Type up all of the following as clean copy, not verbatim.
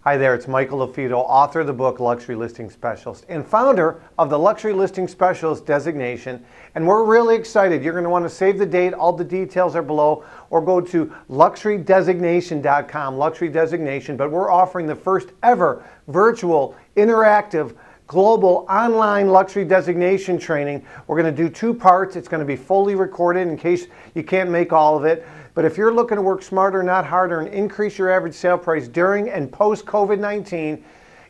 Hi there, it's Michael LaFido, author of the book Luxury Listing Specialist and founder of the Luxury Listing Specialist designation. And we're really excited. You're going to want to save the date. All the details are below, or go to luxurydesignation.com, Luxury Designation. But we're offering the first ever virtual, interactive, global online luxury designation training. We're going to do 2 parts. It's going to be fully recorded in case you can't make all of it. But if you're looking to work smarter, not harder, and increase your average sale price during and post COVID-19,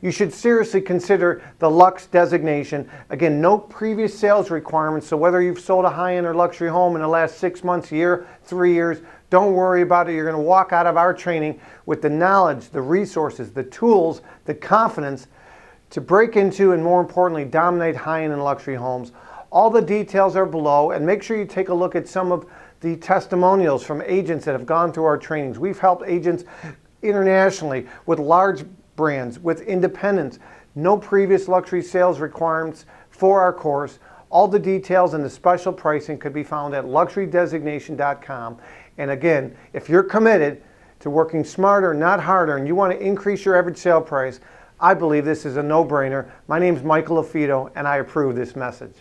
you should seriously consider the LUXE designation. Again, no previous sales requirements, so whether you've sold a high-end or luxury home in the last 6 months, year, 3 years, don't worry about it. You're going to walk out of our training with the knowledge, the resources, the tools, the confidence to break into and, more importantly, dominate high-end and luxury homes. All the details are below, and make sure you take a look at some of the testimonials from agents that have gone through our trainings. We've helped agents internationally with large brands, with independents. No previous luxury sales requirements for our course. All the details and the special pricing could be found at luxurydesignation.com. And again, if you're committed to working smarter, not harder, and you want to increase your average sale price, I believe this is a no-brainer. My name is Michael LaFido, and I approve this message.